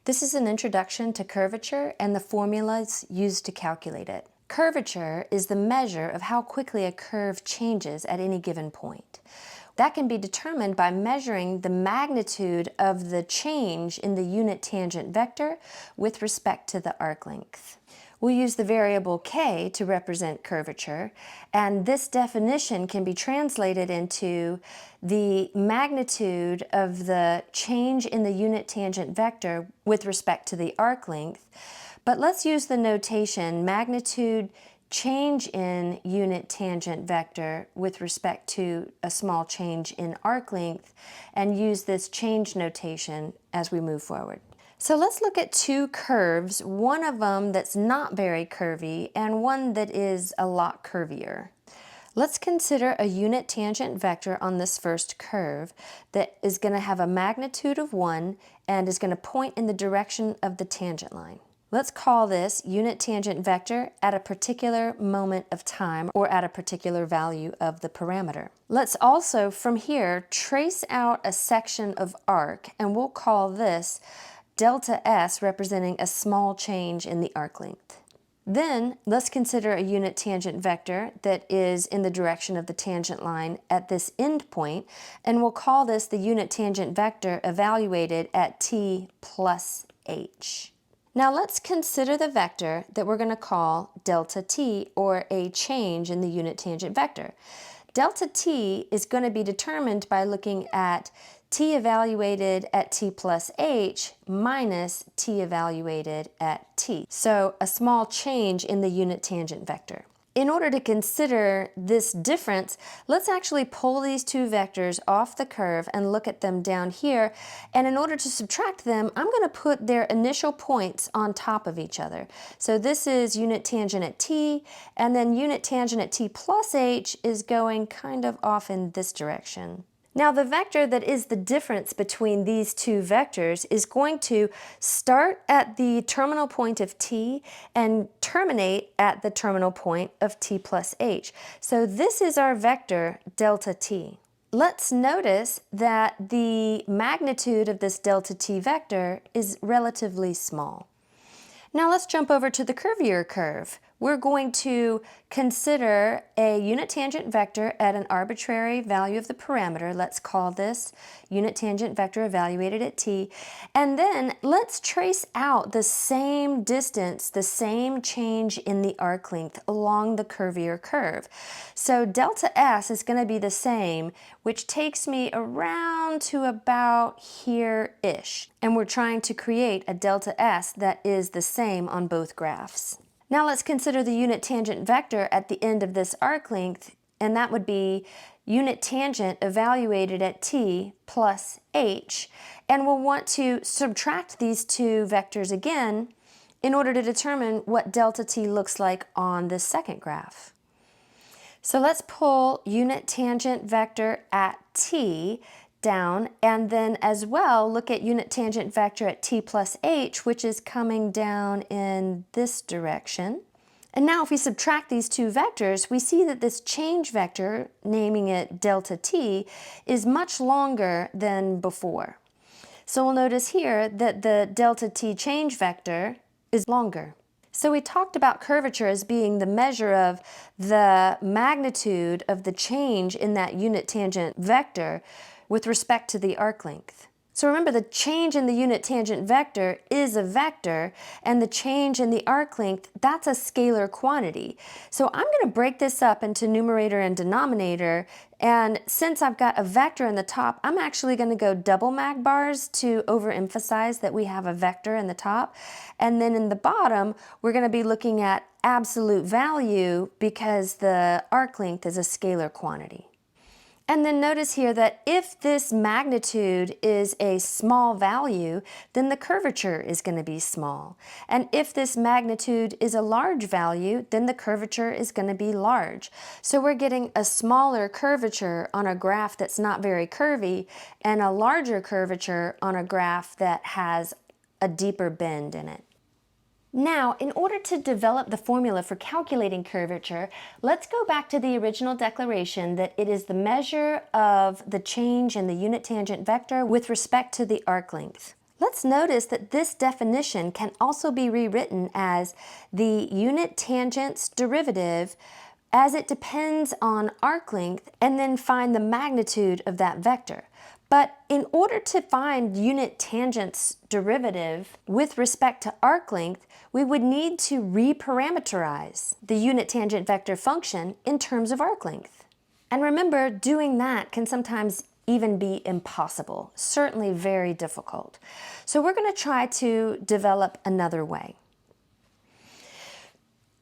This is an introduction to curvature and the formulas used to calculate it. Curvature is the measure of how quickly a curve changes at any given point. That can be determined by measuring the magnitude of the change in the unit tangent vector with respect to the arc length. We'll use the variable k to represent curvature, and this definition can be translated into the magnitude of the change in the unit tangent vector with respect to the arc length. But let's use the notation magnitude change in unit tangent vector with respect to a small change in arc length, and use this change notation as we move forward. So let's look at two curves, one of them that's not very curvy and one that is a lot curvier. Let's consider a unit tangent vector on this first curve that is going to have a magnitude of 1 and is going to point in the direction of the tangent line. Let's call this unit tangent vector at a particular moment of time or at a particular value of the parameter. Let's also, from here, trace out a section of arc, and we'll call this delta s, representing a small change in the arc length. Then let's consider a unit tangent vector that is in the direction of the tangent line at this end point, and we'll call this the unit tangent vector evaluated at t plus h. Now let's consider the vector that we're going to call delta t, or a change in the unit tangent vector. Delta t is going to be determined by looking at t evaluated at t plus h minus t evaluated at t. So a small change in the unit tangent vector. In order to consider this difference, let's actually pull these two vectors off the curve and look at them down here. And in order to subtract them, I'm going to put their initial points on top of each other. So this is unit tangent at t, and then unit tangent at t plus h is going kind of off in this direction. Now the vector that is the difference between these two vectors is going to start at the terminal point of t and terminate at the terminal point of t plus h. So this is our vector delta t. Let's notice that the magnitude of this delta t vector is relatively small. Now let's jump over to the curvier curve. We're going to consider a unit tangent vector at an arbitrary value of the parameter. Let's call this unit tangent vector evaluated at t. And then let's trace out the same distance, the same change in the arc length along the curvier curve. So delta s is going to be the same, which takes me around to about here-ish. And we're trying to create a delta s that is the same on both graphs. Now let's consider the unit tangent vector at the end of this arc length, and that would be unit tangent evaluated at t plus h. And we'll want to subtract these two vectors again in order to determine what delta t looks like on this second graph. So let's pull unit tangent vector at t down, and then as well look at unit tangent vector at t plus h, which is coming down in this direction. And now if we subtract these two vectors, we see that this change vector, naming it delta t, is much longer than before. So we'll notice here that the delta t change vector is longer. So we talked about curvature as being the measure of the magnitude of the change in that unit tangent vector with respect to the arc length. So remember, the change in the unit tangent vector is a vector, and the change in the arc length, that's a scalar quantity. So I'm going to break this up into numerator and denominator, and since I've got a vector in the top, I'm actually going to go double mag bars to overemphasize that we have a vector in the top. And then in the bottom, we're going to be looking at absolute value because the arc length is a scalar quantity. And then notice here that if this magnitude is a small value, then the curvature is going to be small. And if this magnitude is a large value, then the curvature is going to be large. So we're getting a smaller curvature on a graph that's not very curvy, and a larger curvature on a graph that has a deeper bend in it. Now, in order to develop the formula for calculating curvature, let's go back to the original declaration that it is the measure of the change in the unit tangent vector with respect to the arc length. Let's notice that this definition can also be rewritten as the unit tangent's derivative as it depends on arc length, and then find the magnitude of that vector. But in order to find unit tangent's derivative with respect to arc length, we would need to reparameterize the unit tangent vector function in terms of arc length. And remember, doing that can sometimes even be impossible, certainly very difficult. So we're going to try to develop another way.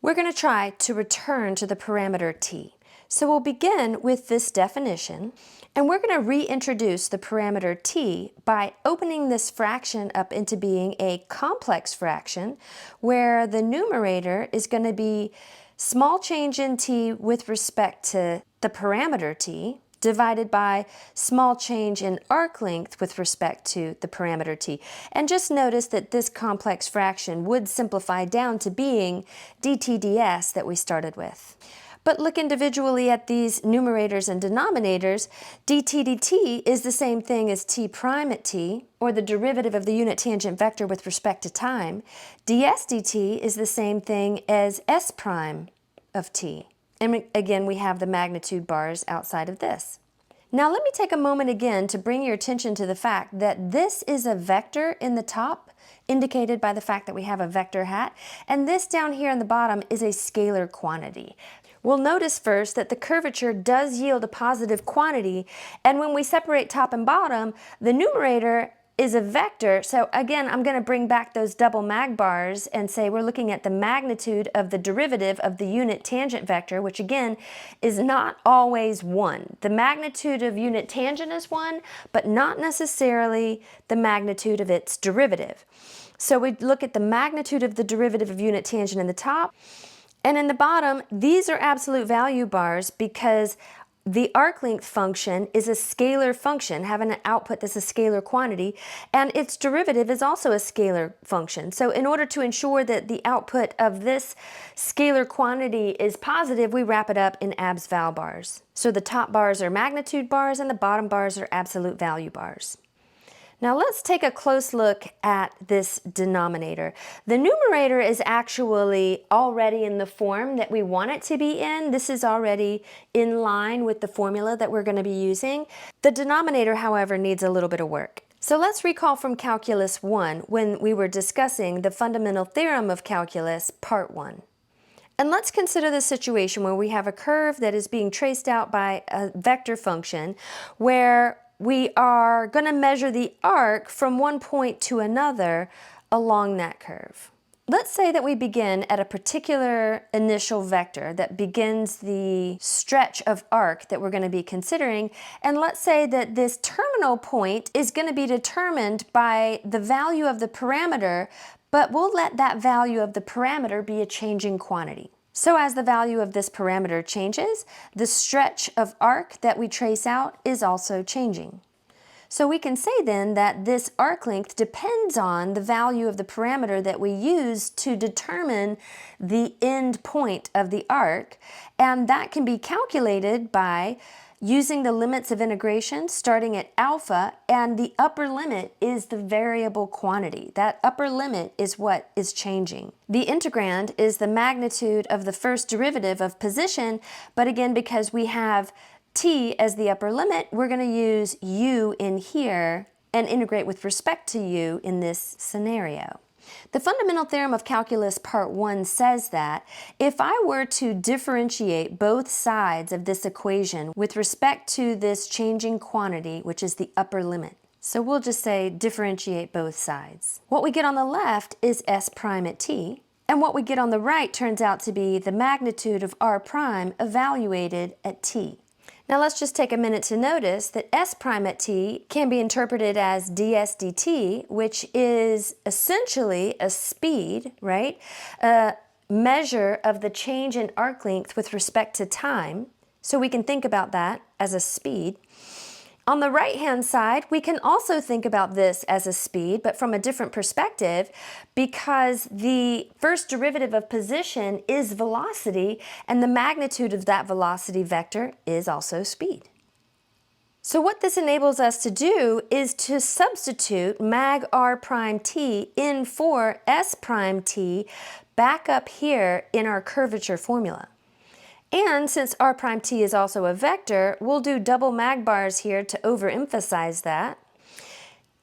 We're going to try to return to the parameter t. So we'll begin with this definition, and we're going to reintroduce the parameter t by opening this fraction up into being a complex fraction, where the numerator is going to be small change in t with respect to the parameter t, divided by small change in arc length with respect to the parameter t. And just notice that this complex fraction would simplify down to being dt ds that we started with. But look individually at these numerators and denominators. dt dt is the same thing as t prime at t, or the derivative of the unit tangent vector with respect to time. ds dt is the same thing as s prime of t. And again, we have the magnitude bars outside of this. Now let me take a moment again to bring your attention to the fact that this is a vector in the top, indicated by the fact that we have a vector hat, and this down here in the bottom is a scalar quantity. We'll notice first that the curvature does yield a positive quantity, and when we separate top and bottom, the numerator is a vector. So again, I'm going to bring back those double mag bars and say we're looking at the magnitude of the derivative of the unit tangent vector, which again is not always 1. The magnitude of unit tangent is 1, but not necessarily the magnitude of its derivative. So we look at the magnitude of the derivative of unit tangent in the top, and in the bottom, these are absolute value bars because the arc length function is a scalar function, having an output that's a scalar quantity, and its derivative is also a scalar function. So in order to ensure that the output of this scalar quantity is positive, we wrap it up in abs val bars. So the top bars are magnitude bars and the bottom bars are absolute value bars. Now let's take a close look at this denominator. The numerator is actually already in the form that we want it to be in. This is already in line with the formula that we're going to be using. The denominator, however, needs a little bit of work. So let's recall from Calculus 1 when we were discussing the fundamental theorem of calculus, part 1. And let's consider the situation where we have a curve that is being traced out by a vector function where we are going to measure the arc from one point to another along that curve. Let's say that we begin at a particular initial vector that begins the stretch of arc that we're going to be considering, and let's say that this terminal point is going to be determined by the value of the parameter, but we'll let that value of the parameter be a changing quantity. So as the value of this parameter changes, the stretch of arc that we trace out is also changing. So we can say then that this arc length depends on the value of the parameter that we use to determine the end point of the arc, and that can be calculated by using the limits of integration starting at alpha, and the upper limit is the variable quantity. That upper limit is what is changing. The integrand is the magnitude of the first derivative of position, but again, because we have t as the upper limit, we're going to use u in here and integrate with respect to u in this scenario. The fundamental theorem of calculus part 1 says that if I were to differentiate both sides of this equation with respect to this changing quantity, which is the upper limit, so we'll just say differentiate both sides. What we get on the left is s prime at t, and what we get on the right turns out to be the magnitude of r prime evaluated at t. Now let's just take a minute to notice that s prime at t can be interpreted as ds dt, which is essentially a speed, right? A measure of the change in arc length with respect to time. So we can think about that as a speed. On the right-hand side, we can also think about this as a speed, but from a different perspective, because the first derivative of position is velocity, and the magnitude of that velocity vector is also speed. So what this enables us to do is to substitute mag r prime t in for s prime t back up here in our curvature formula. And since r prime t is also a vector, we'll do double mag bars here to overemphasize that.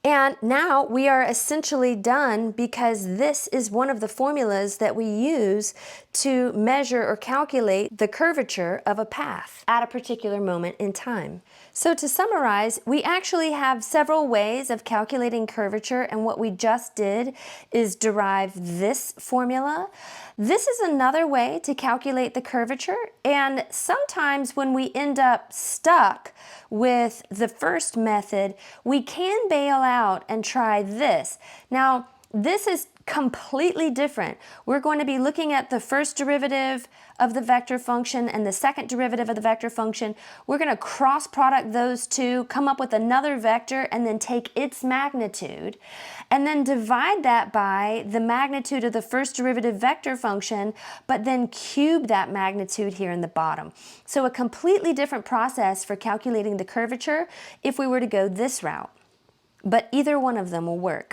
And now we are essentially done, because this is one of the formulas that we use to measure or calculate the curvature of a path at a particular moment in time. So to summarize, we actually have several ways of calculating curvature, and what we just did is derive this formula. This is another way to calculate the curvature, and sometimes when we end up stuck with the first method, we can bail out and try this. Now, this is completely different. We're going to be looking at the first derivative of the vector function and the second derivative of the vector function. We're going to cross product those two, come up with another vector, and then take its magnitude, and then divide that by the magnitude of the first derivative vector function, but then cube that magnitude here in the bottom. So a completely different process for calculating the curvature if we were to go this route. But either one of them will work.